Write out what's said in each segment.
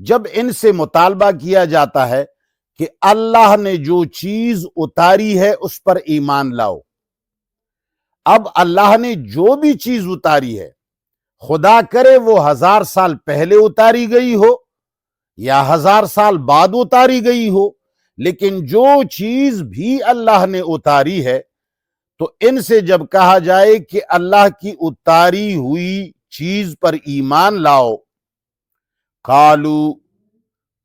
جب ان سے مطالبہ کیا جاتا ہے کہ اللہ نے جو چیز اتاری ہے اس پر ایمان لاؤ، اب اللہ نے جو بھی چیز اتاری ہے، خدا کرے وہ 1000 سال پہلے اتاری گئی ہو یا 1000 سال بعد اتاری گئی ہو، لیکن جو چیز بھی اللہ نے اتاری ہے، تو ان سے جب کہا جائے کہ اللہ کی اتاری ہوئی چیز پر ایمان لاؤ، قالو،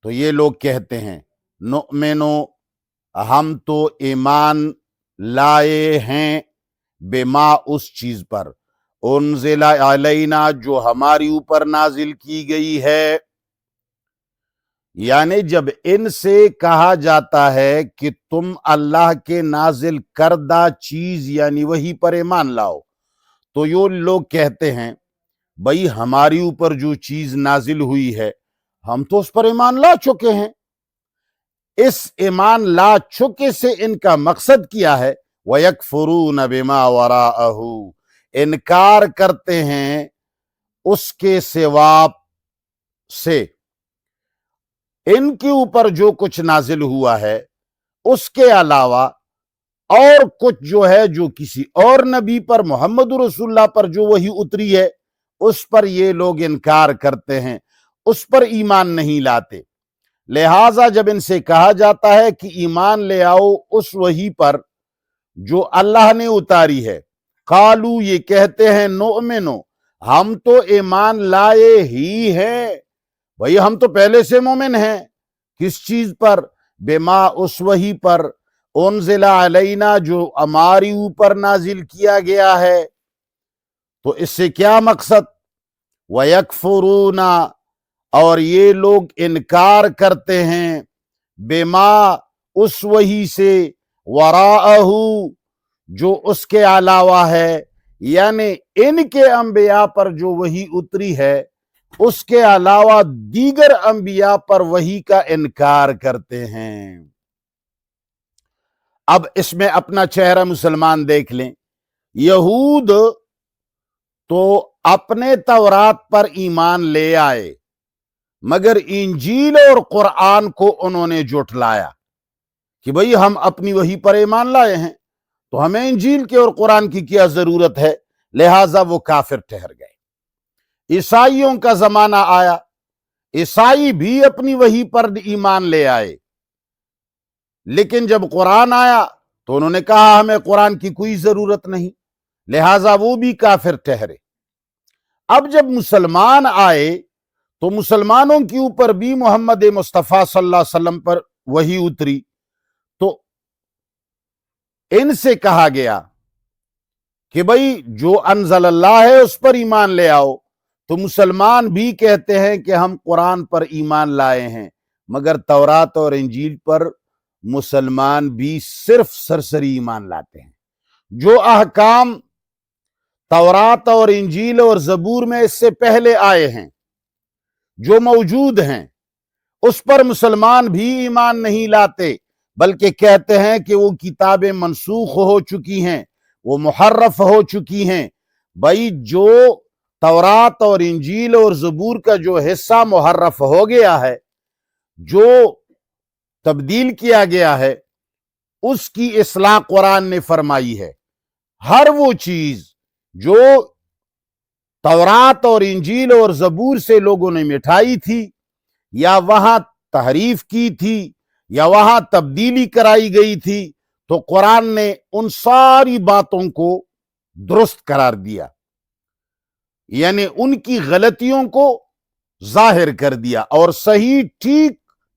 تو یہ لوگ کہتے ہیں نؤمنو، ہم تو ایمان لائے ہیں، بما، اس چیز پر، انزل علینا، جو ہماری اوپر نازل کی گئی ہے۔ یعنی جب ان سے کہا جاتا ہے کہ تم اللہ کے نازل کردہ چیز یعنی وہی پر ایمان لاؤ، تو یہ لوگ کہتے ہیں بھئی ہماری اوپر جو چیز نازل ہوئی ہے ہم تو اس پر ایمان لا چکے ہیں۔ اس ایمان لا چکے سے ان کا مقصد کیا ہے؟ وَيَكْفُرُونَ بِمَا وَرَاءَهُ، انکار کرتے ہیں اس کے سوا سے، ان کے اوپر جو کچھ نازل ہوا ہے اس کے علاوہ اور کچھ جو ہے، جو کسی اور نبی پر، محمد رسول اللہ پر جو وہی اتری ہے اس پر یہ لوگ انکار کرتے ہیں، اس پر ایمان نہیں لاتے۔ لہٰذا جب ان سے کہا جاتا ہے کہ ایمان لے آؤ اس وحی پر جو اللہ نے اتاری ہے، قالو، یہ کہتے ہیں نؤمنو، ہم تو ایمان لائے ہی ہیں، بھئی ہم تو پہلے سے مومن ہیں۔ کس چیز پر؟ بما، اس وحی پر، انزل علینا، جو ہماری اوپر نازل کیا گیا ہے۔ تو اس سے کیا مقصد؟ وَيَكْفُرُونَ، اور یہ لوگ انکار کرتے ہیں، بما، اس وحی سے، وراءہ، جو اس کے علاوہ ہے، یعنی ان کے انبیاء پر جو وحی اتری ہے اس کے علاوہ دیگر انبیاء پر وحی کا انکار کرتے ہیں۔ اب اس میں اپنا چہرہ مسلمان دیکھ لیں۔ یہود تو اپنے تورات پر ایمان لے آئے، مگر انجیل اور قرآن کو انہوں نے جھٹلایا کہ بھئی ہم اپنی وحی پر ایمان لائے ہیں تو ہمیں انجیل کے اور قرآن کی کیا ضرورت ہے، لہٰذا وہ کافر ٹھہر گئے۔ عیسائیوں کا زمانہ آیا، عیسائی بھی اپنی وحی پر ایمان لے آئے، لیکن جب قرآن آیا تو انہوں نے کہا ہمیں قرآن کی کوئی ضرورت نہیں، لہٰذا وہ بھی کافر ٹھہرے۔ اب جب مسلمان آئے تو مسلمانوں کے اوپر بھی محمد مصطفیٰ صلی اللہ علیہ وسلم پر وحی اتری، تو ان سے کہا گیا کہ بھئی جو انزل اللہ ہے اس پر ایمان لے آؤ، تو مسلمان بھی کہتے ہیں کہ ہم قرآن پر ایمان لائے ہیں، مگر تورات اور انجیل پر مسلمان بھی صرف سرسری ایمان لاتے ہیں۔ جو احکام تورات اور انجیل اور زبور میں اس سے پہلے آئے ہیں، جو موجود ہیں، اس پر مسلمان بھی ایمان نہیں لاتے، بلکہ کہتے ہیں کہ وہ کتابیں منسوخ ہو چکی ہیں، وہ محرف ہو چکی ہیں۔ بھائی جو تورات اور انجیل اور زبور کا جو حصہ محرف ہو گیا ہے، جو تبدیل کیا گیا ہے، اس کی اصلاح قرآن نے فرمائی ہے۔ ہر وہ چیز جو تورات اور انجیل اور زبور سے لوگوں نے مٹھائی تھی، یا وہاں تحریف کی تھی، یا وہاں تبدیلی کرائی گئی تھی، تو قرآن نے ان ساری باتوں کو درست قرار دیا، یعنی ان کی غلطیوں کو ظاہر کر دیا اور صحیح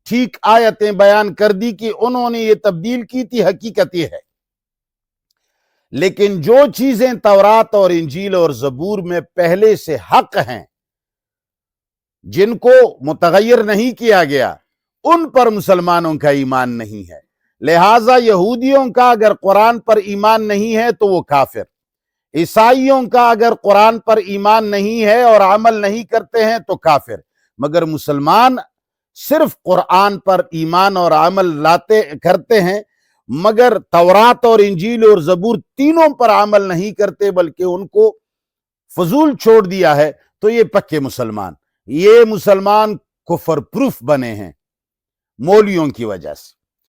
ٹھیک آیتیں بیان کر دی کہ انہوں نے یہ تبدیل کی تھی، حقیقت یہ ہے۔ لیکن جو چیزیں تورات اور انجیل اور زبور میں پہلے سے حق ہیں، جن کو متغیر نہیں کیا گیا، ان پر مسلمانوں کا ایمان نہیں ہے۔ لہٰذا یہودیوں کا اگر قرآن پر ایمان نہیں ہے تو وہ کافر، عیسائیوں کا اگر قرآن پر ایمان نہیں ہے اور عمل نہیں کرتے ہیں تو کافر، مگر مسلمان صرف قرآن پر ایمان اور عمل کرتے ہیں، مگر تورات اور انجیل اور زبور تینوں پر عمل نہیں کرتے بلکہ ان کو فضول چھوڑ دیا ہے، تو یہ پکے مسلمان۔ یہ مسلمان کفر پروف بنے ہیں مولویوں کی وجہ سے۔